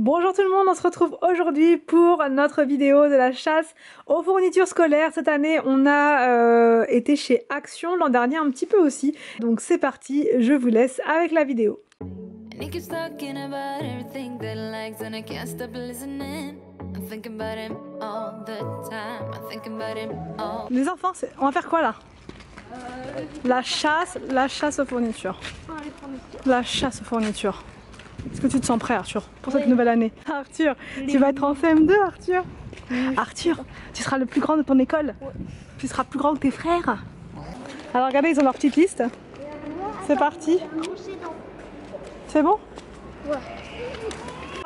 Bonjour tout le monde, on se retrouve aujourd'hui pour notre vidéo de la chasse aux fournitures scolaires. Cette année, on a été chez Action, l'an dernier un petit peu aussi. Donc c'est parti, je vous laisse avec la vidéo. Les enfants, on va faire quoi là? La chasse aux fournitures. La chasse aux fournitures. Est-ce que tu te sens prêt, Arthur, pour cette nouvelle année? Arthur, tu vas être en CM2, Arthur. Arthur, tu seras le plus grand de ton école. Tu seras plus grand que tes frères. Alors regardez, ils ont leur petite liste. C'est parti. C'est bon? Ouais.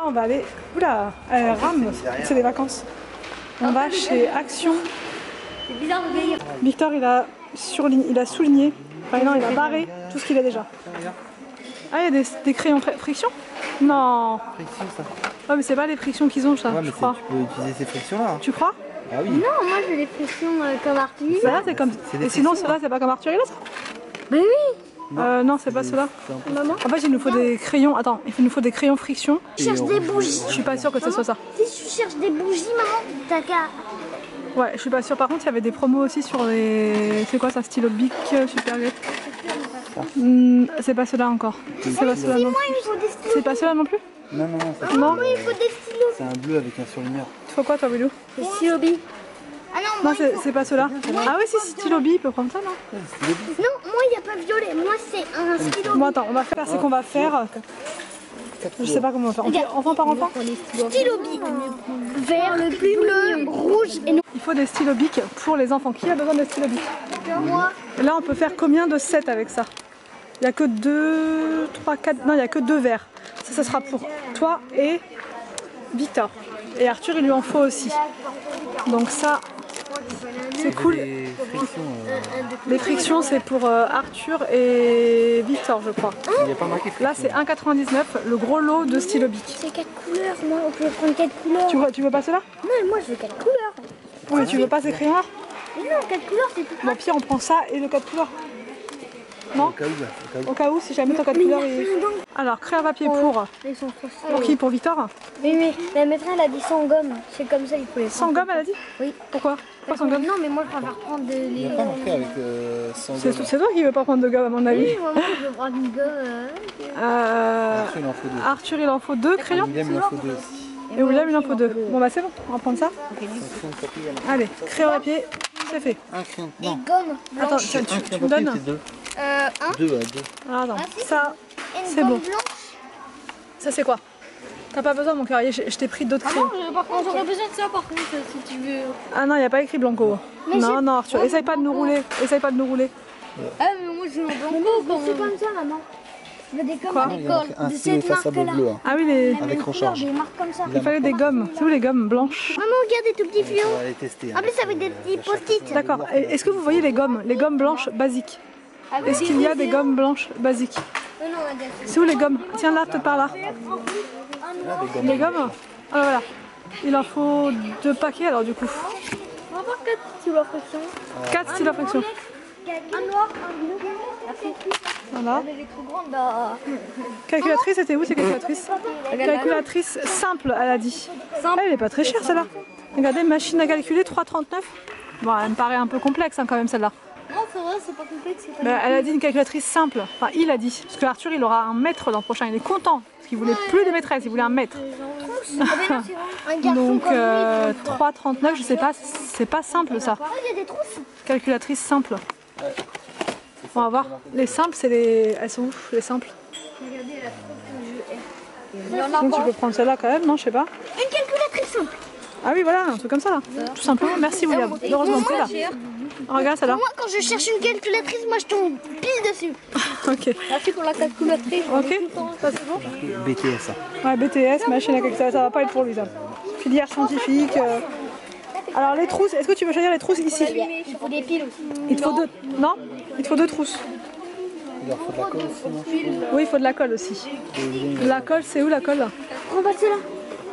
On va aller... Oula, rame, c'est les vacances. On va chez Action. C'est bizarre de vieillir. Victor, il a souligné, enfin non, il a barré tout ce qu'il a déjà. Ah, il y a des crayons friction? Non. Friction, ça. Ouais, mais c'est pas les frictions qu'ils ont, ça, ouais, je crois. Tu peux utiliser ces frictions-là. Hein. Tu crois? Ah oui. Non, moi j'ai des frictions comme Arthur. Ça, c'est comme... Et sinon, ceux-là, c'est pas comme Arthur, il a ça? Bah oui. Non, c'est pas ceux-là. Maman. En fait, il nous faut des crayons. Attends, il nous faut des crayons friction. Tu cherches des bougies. Je suis pas sûre que ce soit ça. Si tu cherches des bougies, maman, t'as qu'à... Ouais, je suis pas sûre. Par contre, il y avait des promos aussi sur les... C'est quoi ça? Stylo Bic, Super Gret. C'est pas ceux-là encore. C'est pas ceux-là non plus. C'est pas ceux-là non plus? Non, non, non. Ça Non. Oui, il faut des stylos. c'est un bleu avec un surlumière. Il faut quoi, toi, Willow? Des stylos billes. Ah non, Non, c'est pas ceux-là. Ah oui, si, Stylo Bic, il peut prendre ça, non? non, moi il n'y a pas violet. Moi c'est un stylo. Bon, attends, on va faire ce qu'on va faire. Je sais pas comment on va faire. On fait enfant par enfant? Stylo billes. Vert, le plus bleu, rouge et noir. Il faut des stylos bic pour les enfants. Qui a besoin de stylos bic? Moi. Là, on peut faire combien de sets avec ça? Il n'y a que 2, 3, 4... Non, il n'y a que 2 verres. Ça sera pour toi et Victor. Et Arthur, il lui en faut aussi. Donc ça, c'est cool. Les frictions. Les frictions, c'est pour Arthur et Victor, je crois. Il n'y a pas marqué friction. Là, c'est 1,99, le gros lot de stylo bic. C'est 4 couleurs, moi on peut prendre 4 couleurs. Tu veux pas cela? Non, moi je veux 4 couleurs. Oui, mais tu veux pas ces crayons-là? Mais non, 4 couleurs c'est tout. Bon, pire, on prend ça et le 4 couleurs. Non? Au cas où. Au cas où, si jamais ton 4 couleurs est... Alors, crayon à papier pour... Ils sont trop Pour qui? Pour Victor? Oui, mais la maîtresse elle a dit sans gomme. C'est comme ça, il faut les Sans gomme, elle a dit? Oui. Pourquoi? Pourquoi sans gomme? Non, mais moi je préfère prendre Il n'y les. a pas marqué avec sans gomme. C'est toi qui veux pas prendre de gomme, à mon avis. Oui, moi je veux prendre une gomme. Arthur, il en faut 2. Arthur, il en faut 2 crayons. William, il en faut 2 aussi. Et William, il en faut 2. Bon, bah c'est bon, on va prendre ça. Allez, crayon à papier, c'est fait. Un crayon. Les Non. gommes. Attends, tu me donnes? C'est 2. Un. 2 à 2. Alors, attends, ça, Une c'est gomme bon. blanche. Ça, c'est quoi? T'as pas besoin, mon cœur, je t'ai pris d'autres crayons. Par contre, j'aurais besoin de ça par contre si tu veux. Ah non, il n'y a pas écrit Blanco. Non, non, Arthur, essaye pas de nous rouler. Essaye pas de nous rouler. Ah, mais moi je veux un blanco. C'est comme ça, maman. Je veux des gommes Quoi? à l'école. Un De stylo cette façade marque-là. bleu. Hein. Ah oui, les... Avec recharge. Des marques comme ça. il fallait des gommes. C'est où les gommes blanches? Maman, regarde des tout petits fluos. On va aller tester. En plus, avec des petits post-it. D'accord. Est-ce que vous voyez les gommes blanches basiques? Est-ce qu'il y a des gommes blanches basiques? Non, on a des. C'est où les gommes? Tiens, là, peut-être par là. Les gommes? Ah voilà. Il en faut 2 paquets alors du coup. On va voir 4 stylos à friction. 4 stylos à friction. Un noir, un bleu. Voilà. Elle est trop grande là. Calculatrice, c'était où ces calculatrices? Calculatrice simple, elle a dit. Simple. Elle est pas très chère celle-là. Regardez, machine à calculer 3,39. Bon, elle me paraît un peu complexe hein, quand même celle-là. Non, c'est vrai, c'est pas complexe. Mais elle a dit une calculatrice simple. Enfin, il a dit. Parce que Arthur, il aura un maître l'an prochain. Il est content. Parce qu'il voulait plus de maîtresse, il voulait un maître. Donc 3,39, je sais pas, c'est pas simple ça. Il y a des trousses. Calculatrice simple. On va voir. Les simples, c'est les. Elles sont où les simples? Donc tu peux prendre celle-là quand même, non? Je sais pas. Une calculatrice simple. Ah oui, voilà, un truc comme ça là. Tout simplement. Merci William. Heureusement que t'es là. Regarde celle-là. Moi, quand je cherche une calculatrice, moi je tombe pile dessus. Ok. Merci pour la calculatrice. Ok. Ça c'est bon? BTS. Ça. Ouais, BTS, machine à calculer. Ça va pas être pour lui ça. Filière scientifique. Alors les trousses, est-ce que tu veux choisir les trousses ici? Il faut des piles aussi. Il te faut 2. Non? Il te faut 2 trousses. Il leur faut de la colle aussi, non, je crois. Oui, il faut de la colle aussi. La colle, c'est où la colle là? On va là.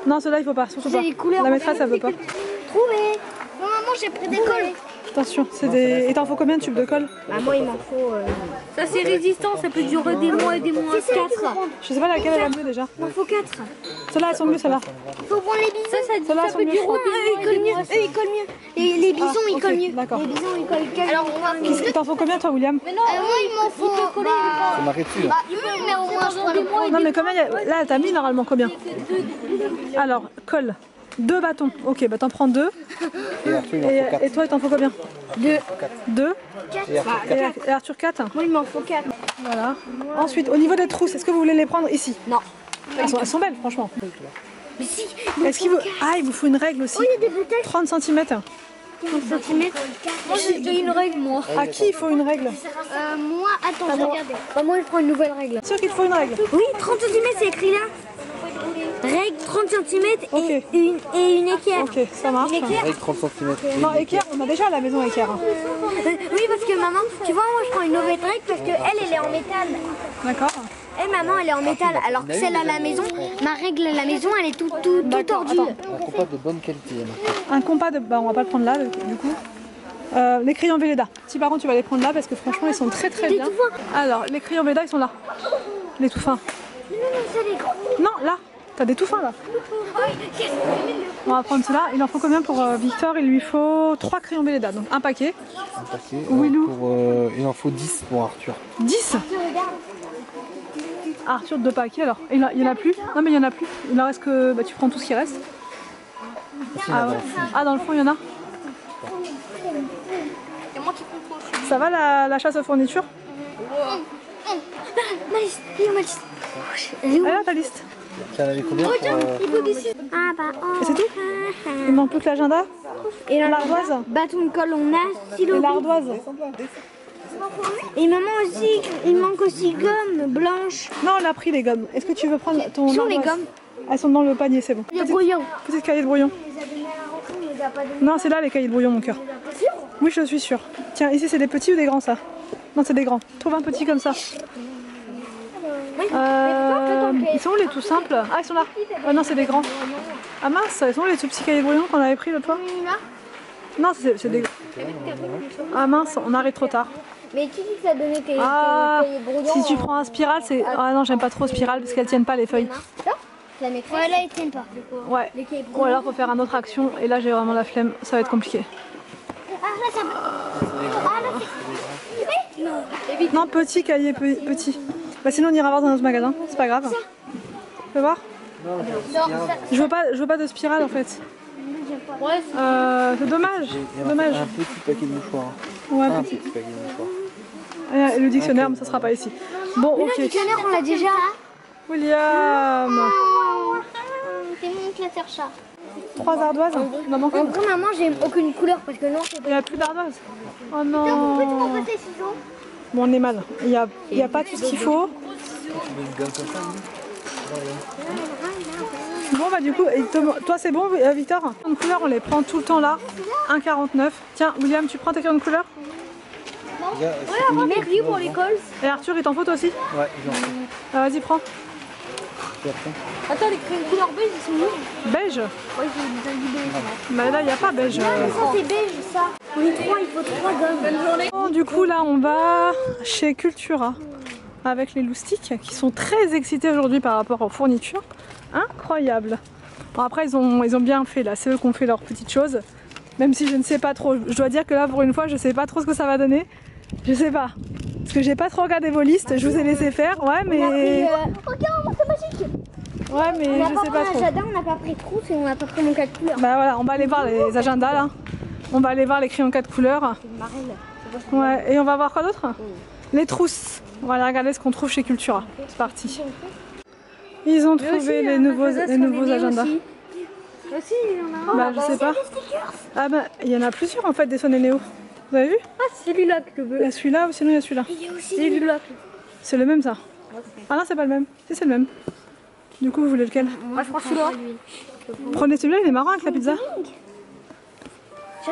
Non, celle-là il faut pas, surtout J'ai pas. les couleurs. La maîtresse elle veut pas. Trouvé. Maman, j'ai pris des colles. Attention, c'est des... Et t'en faut combien de tubes de colle? Bah, moi, il m'en faut. Ça, c'est résistant, ça peut durer des mois et des mois. 4. Je sais pas laquelle est la mieux déjà. Il m'en faut 4. Celles-là, elles sont mieux, celles-là. Il faut prendre les bisons. Celles-là, elles sont mieux. Ils collent mieux. Eux, ils collent mieux. Les bisons, ils collent mieux. D'accord. Les bisons, ils collent mieux. Alors, Il t'en faut combien, toi, William? moi, il m'en faut. C'est marqué dessus. Là. Mais au moins, je prends le point. Non, mais combien là, t'as mis normalement combien? Alors, colle. 2 bâtons. Ok, bah t'en prends 2. Et Arthur, il en faut 4. Et toi, il t'en faut combien? 2. 2. Et Arthur, 4. Et Arthur 4. Moi, il m'en faut 4. Voilà. Ensuite, au niveau des trousses, est-ce que vous voulez les prendre ici? Non. Elles sont belles, franchement. Mais si. Est-ce qu'il vous... Ah, il vous faut une règle aussi. Oh, il y a des bouteilles. 30 cm. 30 cm. Moi, j'ai une règle, moi. À qui il faut une règle? Moi, attends, regardez. Bah, moi, je prends une nouvelle règle. Sûr qu'il te faut une règle? Oui, 30 cm, c'est écrit là. Règle 30 cm Ok. et une équerre. Ok, ça marche. Une équerre. Avec 30 cm. Non, équerre, on a déjà à la maison équerre. Oui, parce que maman, tu vois, moi, je prends une nouvelle règle parce qu'elle, elle est en métal. D'accord. Et maman, elle est en métal, alors que celle à la maison, ma règle à la maison, elle est tout tordue. Attends. Un compas de bonne qualité. Un compas de... Bah, on va pas le prendre là, du coup. Les crayons Velleda. Si par contre tu vas les prendre là parce que franchement ils sont très bien. Alors les crayons Velleda ils sont là. Les tout fins. Non, c'est les gros. Non là, t'as des tout fins là. On va prendre cela. Il en faut combien pour Victor? Il lui faut 3 crayons Velleda, donc un paquet. Un paquet. Willou. Il en faut 10 pour Arthur. 10. Arthur 2 paquets alors. Il y en a plus? Non mais il y en a plus. Il en reste que... Bah tu prends tout ce qui reste. Ah, ouais. Ah dans le fond il y en a. Ça va la chasse aux fournitures? Malice, il y a Malice. Elle est là ta liste. Tu en avais combien pour... Ah bah, Et c'est tout? Il manque plus que l'agenda? Et l'ardoise? Bâton de colle, on a, stylo. Et l'ardoise? Et maman aussi, il manque aussi gomme blanche. Non, on a pris les gommes. Est-ce que tu veux prendre ton Où sont les ardoise? gommes? Elles sont dans le panier, c'est bon. Les brouillons. Petite cahier de brouillon. Non, c'est là les cahiers de brouillon, mon cœur. Oui, je suis sûre. Tiens, ici c'est des petits ou des grands ça? Non, c'est des grands. Trouve un petit comme ça. Ils sont où les tout simples? Ah, ils sont là. Ah non, c'est des grands. Ah mince, ils sont où les tout petits cahiers de brouillon qu'on avait pris l'autre fois? Non, c'est des... Ah mince, on arrive trop tard. Mais qui dit que ça donnait tes brouillons? Si tu prends un spirale, c'est... Ah non, j'aime pas trop spirale parce qu'elles tiennent pas les feuilles. Ouais, là, ils tiennent pas. Ouais. Ou alors faut faire une autre action et là j'ai vraiment la flemme, ça va être compliqué. Ah, là, ça Non, petit cahier, petit. Bah sinon on ira voir dans notre magasin, c'est pas grave. Tu veux voir? Je veux pas de spirale en fait. C'est dommage. Dommage. Un petit paquet de mouchoirs. Ouais, Un petit. petit paquet de mouchoirs. Et le dictionnaire, mais ça sera pas ici. Bon, Le ok. dictionnaire, on l'a déjà. William. C'est mon classeur chat. 3 ardoises. Il en manque En une. gros, maman, j'ai aucune couleur parce que non, c'est Il n'y a plus d'ardoises. Oh Vous non. passer les ciseaux? Bon, on est mal. Il y a pas tout ce qu'il faut. Tu mets une gomme comme ça, Bon bah du coup, toi c'est bon Victor? Les couleurs on les prend tout le temps là, 1,49. Tiens William, tu prends tes crayons de couleur? Merci pour l'école. Et Arthur il t'en faut toi aussi? Ouais, j'en fais. Ah, vas-y prends. Tu apprends. Attends, les crayons couleur beige, ils sont où? Beige? Ouais, j'ai du beige. Bah là il n'y a pas beige. Ça, c'est beige, ça. On est 3, il faut 3 gommes. Bonne journée. Bon, du coup là on va chez Cultura avec les loustiques qui sont très excités aujourd'hui par rapport aux fournitures. Incroyable. Bon après ils ont bien fait là, c'est eux qui ont fait leurs petites choses. Même si je ne sais pas trop, je dois dire que là pour une fois je sais pas trop ce que ça va donner. Je sais pas. Parce que j'ai pas trop regardé vos listes, je vous ai laissé faire, ouais mais... Regarde, c'est magique. Ouais mais On n'a je pas sais pris pas trop. un jardin, on n'a pas pris trousse et on n'a pas pris mon 4 couleurs. Bah voilà, on va aller voir les agendas là. On va aller voir les crayons 4 couleurs. Ouais, et on va voir quoi d'autre? Les trousses. On va aller regarder ce qu'on trouve chez Cultura. C'est parti. Ils ont trouvé les nouveaux agendas. Aussi, il y en a. Bah je sais pas. Ah bah il y en a plusieurs en fait des Sony Néo. Vous avez vu? Ah, c'est celui-là que je veux. Il y a celui-là ou sinon il y a celui-là. Il y a aussi celui-là. C'est le même ça. Ah non c'est pas le même. Si c'est le même. Du coup vous voulez lequel? Moi, je prends celui-là. Prenez celui-là, il est marrant avec la pizza.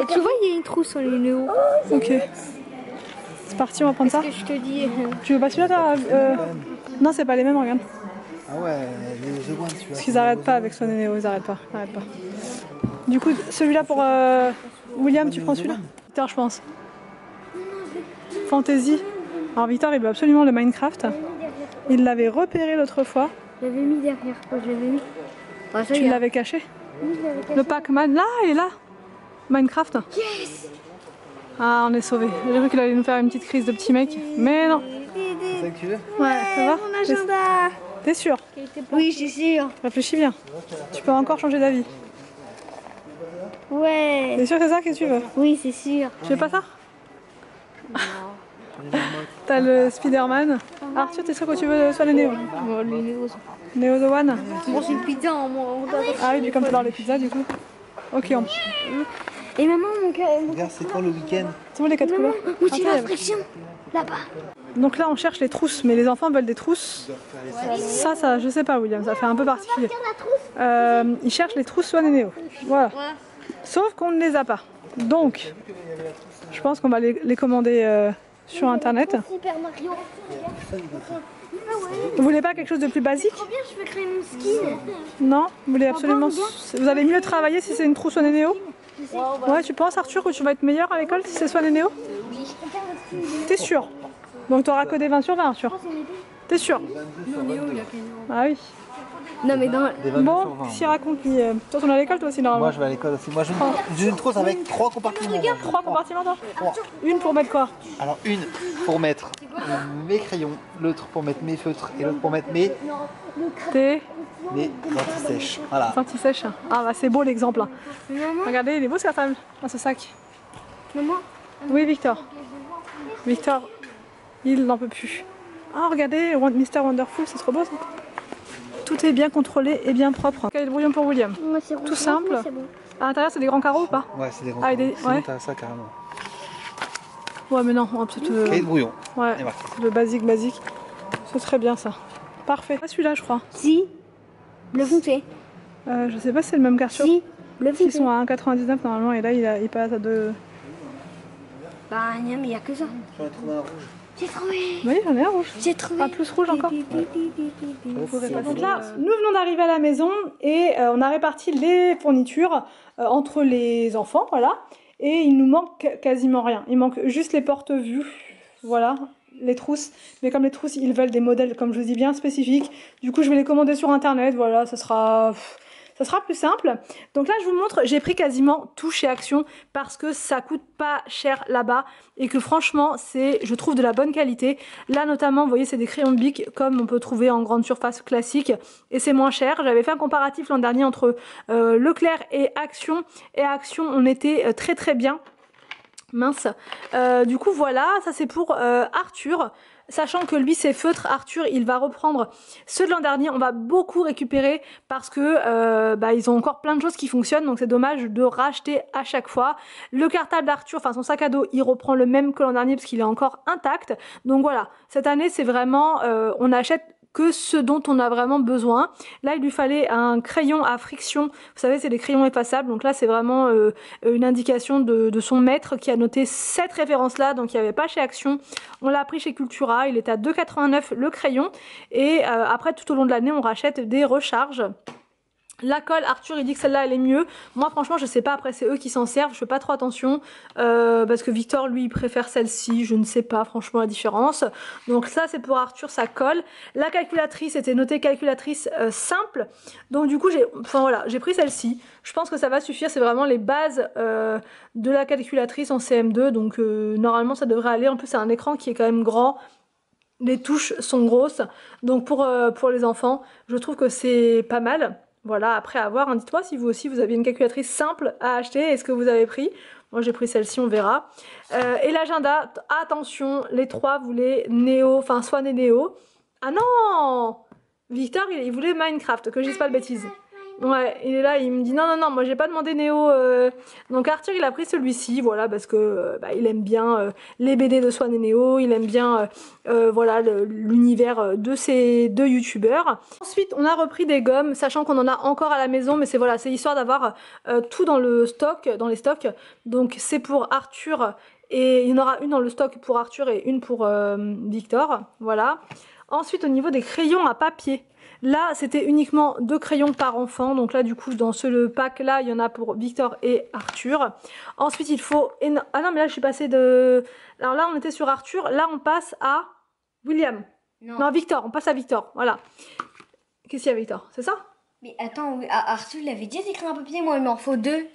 Et tu vois, il y a une trousse sur les néos. Ok. C'est parti, on va prendre ça. Que je te dis. Tu veux pas celui-là toi? Non c'est pas les mêmes, regarde. Ah ouais, les One, celui-là. Parce qu'ils arrêtent pas avec Sony Néo, ils arrêtent pas. Du coup celui-là pour William, tu prends celui-là? Victor, je pense. Fantasy. Alors Victor, il veut absolument le Minecraft. Il l'avait repéré l'autre fois. Je l'avais mis derrière. Je l'avais mis. Ah, ça Tu y est. l'avais caché. Oui, je l'avais caché. Le Pac-Man, là, il est là. Minecraft. Yes. Ah, on est sauvés. J'ai cru qu'il allait nous faire une petite crise de petit mec. Mais non. C'est ça que tu veux? Ouais, ça va? Mon agenda. T'es sûr? Oui, je suis sûre. Réfléchis bien. Tu peux encore changer d'avis. Ouais. T'es sûr que c'est ça que tu veux? Oui, c'est sûr. Tu veux pas ça? T'as le Spider-Man. Arthur, t'es sûr que tu veux soit le Néo? Néo the One? Bon, c'est une pizza, moi. Ah oui, comme t'adores les pizzas du coup. Ok, on... Et maman, mon cœur. Regarde, c'est quand le week-end? C'est bon les 4 couleurs? Où tu la Incroyable. friction là-bas. Donc là on cherche les trousses, mais les enfants veulent des trousses. Ça, je sais pas William, ça fait un peu particulier. Ils cherchent les trousses Swan et Néo. Voilà. Sauf qu'on ne les a pas. Donc, je pense qu'on va les commander sur internet. Super Mario. Vous voulez pas quelque chose de plus basique? Trop bien, je peux créer mon skin. Non? Vous voulez absolument... Vous allez mieux travailler si c'est une trousse Swan et Néo? Ouais, tu penses Arthur que tu vas être meilleur à l'école si c'est Swan et Néo? T'es sûr? Donc tu auras que des 20 sur 20 Arthur? T'es sûr? Ah oui. Non, mais dans. Des 22 Bon, sur 20. s'il raconte lui. Toi, on est à l'école toi aussi normalement. Moi je vais à l'école aussi. Moi j'ai une trousse avec 3 compartiments. 3 compartiments toi? 3. Une pour mettre quoi? Alors une pour mettre mes crayons, l'autre pour mettre mes feutres et l'autre pour mettre mes T'es anti-sèches. Voilà. anti-sèche. Ah bah c'est beau l'exemple. Maman, Regardez, il est beau ce cartable dans ce sac. maman. Oui Victor. Victor, il n'en peut plus. Ah regardez, Mr Wonderful, c'est trop beau ça. Tout est bien contrôlé et bien propre. Cahier de brouillon pour William. Moi, c'est rouge. Tout simple. Moi, c'est bon. À l'intérieur c'est des grands carreaux ou pas? Ouais, c'est des grands. Ah, et des- Sinon, ouais. t'as ça carrément. Ouais mais non, on va peut-être... Cahier de brouillon. Ouais, Et voilà. le basique. C'est très bien ça. Parfait. Pas celui-là je crois. Si. Bleu foncé. Je sais pas si c'est le même qu'Arthur. Si. Bleu Ils foncé. sont à 1,99 normalement et là il passe à 2... Bah, non, mais il n'y a que ça. J'en ai trouvé un rouge. J'ai trouvé. Oui j'en ai un rouge. J'ai trouvé. Ah plus rouge encore. C'est Donc là, nous venons d'arriver à la maison et on a réparti les fournitures entre les enfants, voilà. Et il nous manque quasiment rien. Il manque juste les porte-vues, voilà, les trousses. Mais comme les trousses, ils veulent des modèles, comme je vous dis, bien spécifiques. Du coup, je vais les commander sur internet, voilà, ça sera plus simple. Donc là, je vous montre, j'ai pris quasiment tout chez Action parce que ça coûte pas cher là-bas et que franchement, c'est, je trouve, de la bonne qualité. Là, notamment, vous voyez, c'est des crayons Bic comme on peut trouver en grande surface classique et c'est moins cher. J'avais fait un comparatif l'an dernier entre Leclerc et Action. Et à Action, on était très très bien. Mince. Du coup, voilà, ça c'est pour Arthur. Sachant que lui c'est feutre, Arthur il va reprendre ceux de l'an dernier, on va beaucoup récupérer parce que ils ont encore plein de choses qui fonctionnent, donc c'est dommage de racheter à chaque fois. Le cartable d'Arthur, enfin son sac à dos, il reprend le même que l'an dernier parce qu'il est encore intact. Donc voilà, cette année c'est vraiment, on achète que ce dont on a vraiment besoin. Là il lui fallait un crayon à friction, vous savez c'est des crayons effaçables, donc là c'est vraiment une indication de son maître qui a noté cette référence là, donc il n'y avait pas chez Action, on l'a pris chez Cultura, il est à 2,89 le crayon et après tout au long de l'année on rachète des recharges. La colle, Arthur il dit que celle-là elle est mieux. Moi franchement je sais pas, après c'est eux qui s'en servent, je fais pas trop attention parce que Victor lui il préfère celle-ci, je ne sais pas franchement la différence. Donc ça c'est pour Arthur, ça colle. La calculatrice était notée calculatrice simple, donc du coup j'ai pris celle-ci. Je pense que ça va suffire, c'est vraiment les bases de la calculatrice en CM2, donc normalement ça devrait aller. En plus c'est un écran qui est quand même grand. Les touches sont grosses, donc pour les enfants je trouve que c'est pas mal. Voilà, après avoir, hein, dites-moi si vous aussi vous aviez une calculatrice simple à acheter, est-ce que vous avez pris? Moi j'ai pris celle-ci, on verra. Et l'agenda, attention, les trois voulaient Néo, enfin Swan et Néo. Ah non! Victor il voulait Minecraft, que je dise pas de bêtises. Ouais, il est là, il me dit non, moi j'ai pas demandé Néo. Donc Arthur il a pris celui-ci, voilà, parce que il aime bien les BD de Swan et Néo, il aime bien voilà l'univers de ces deux youtubeurs. Ensuite on a repris des gommes, sachant qu'on en a encore à la maison, mais c'est voilà, c'est histoire d'avoir tout dans le stock, dans les stocks. Donc c'est pour Arthur et il y en aura une dans le stock pour Arthur et une pour Victor, voilà. Ensuite au niveau des crayons à papier. Là, c'était uniquement 2 crayons par enfant. Donc là, du coup, dans ce pack là, il y en a pour Victor et Arthur. Ensuite, il faut... Ah non, mais là, je suis passée de... Alors là, on était sur Arthur. Là, on passe à William. Non, Victor. On passe à Victor. Voilà. Qu'est-ce qu'il y a, Victor? C'est ça? Mais attends, Arthur, il avait déjà écrit un papier, moi, il m'en faut 2.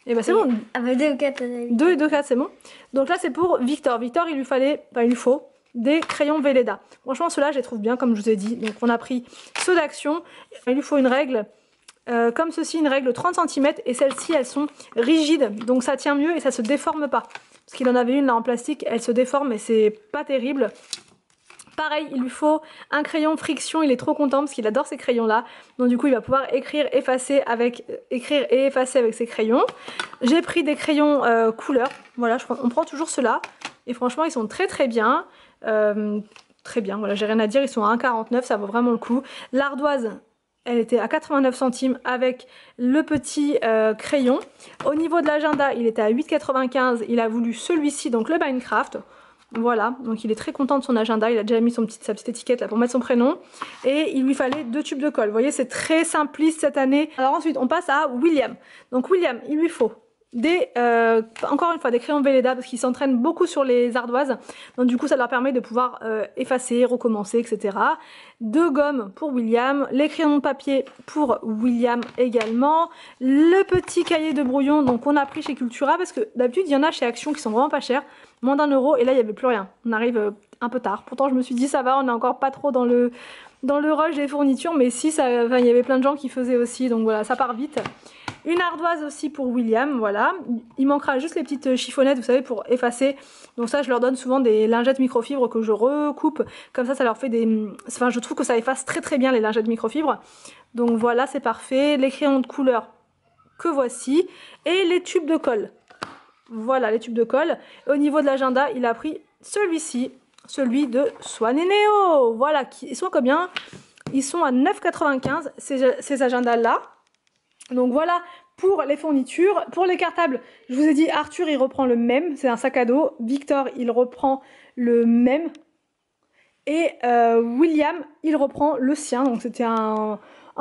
Et bah c'est bon. Ah bah 2 ou 4. 2 et 2, 4, c'est bon. Donc là, c'est pour Victor. Victor, il lui faut des crayons Velleda. Franchement, ceux-là, je les trouve bien, comme je vous ai dit. Donc on a pris ceux d'action. Il lui faut une règle comme ceci, une règle 30 cm. Et celles-ci, elles sont rigides. Donc ça tient mieux et ça se déforme pas. Parce qu'il en avait une là en plastique, elle se déforme et c'est pas terrible. Pareil, il lui faut un crayon friction, il est trop content parce qu'il adore ces crayons-là. Donc du coup, il va pouvoir écrire et effacer avec ces crayons. J'ai pris des crayons couleur. Voilà, on prend toujours ceux-là. Et franchement, ils sont très très bien. Très bien, voilà, j'ai rien à dire. Ils sont à 1,49, ça vaut vraiment le coup. L'ardoise, elle était à 89 centimes avec le petit crayon. Au niveau de l'agenda, il était à 8,95. Il a voulu celui-ci, donc le Minecraft. Voilà, donc il est très content de son agenda, il a déjà mis sa petite étiquette là pour mettre son prénom. Et il lui fallait 2 tubes de colle, vous voyez c'est très simpliste cette année. Alors ensuite on passe à William. Donc William, il lui faut encore une fois des crayons Velleda parce qu'il s'entraîne beaucoup sur les ardoises. Donc du coup ça leur permet de pouvoir effacer, recommencer, etc. 2 gommes pour William, les crayons de papier pour William également. Le petit cahier de brouillon donc on a pris chez Cultura parce que d'habitude il y en a chez Action qui sont vraiment pas chers. Moins d'1 € et là il n'y avait plus rien. On arrive un peu tard. Pourtant je me suis dit ça va, on est encore pas trop dans le rush des fournitures. Mais si, il y avait plein de gens qui faisaient aussi. Donc voilà, ça part vite. Une ardoise aussi pour William, voilà. Il manquera juste les petites chiffonnettes, vous savez, pour effacer. Donc ça, je leur donne souvent des lingettes microfibres que je recoupe. Comme ça leur fait des... Enfin, je trouve que ça efface très très bien les lingettes microfibres. Donc voilà, c'est parfait. Les crayons de couleur que voici. Et les tubes de colle. Voilà, les tubes de colle. Et au niveau de l'agenda, il a pris celui-ci. Celui de Swan et Neo. Voilà, ils sont à combien? Ils sont à 9,95 ces agendas-là. Donc voilà pour les fournitures. Pour les cartables, je vous ai dit, Arthur, il reprend le même. C'est un sac à dos. Victor, il reprend le même. Et William, il reprend le sien. Donc c'était un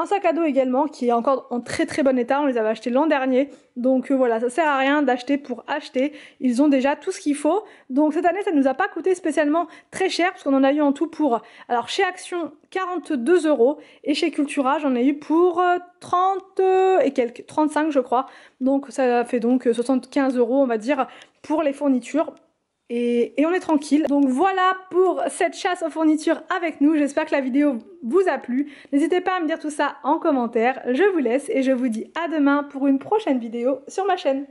sac à dos également qui est encore en très très bon état. On les avait achetés l'an dernier. Donc voilà, ça sert à rien d'acheter pour acheter. Ils ont déjà tout ce qu'il faut. Donc cette année, ça ne nous a pas coûté spécialement très cher parce qu'on en a eu en tout pour... Alors chez Action, 42 € et chez Cultura, j'en ai eu pour 30 et quelques, 35 je crois. Donc ça fait donc 75 € on va dire pour les fournitures. Et on est tranquille. Donc voilà pour cette chasse aux fournitures avec nous. J'espère que la vidéo vous a plu. N'hésitez pas à me dire tout ça en commentaire. Je vous laisse et je vous dis à demain pour une prochaine vidéo sur ma chaîne.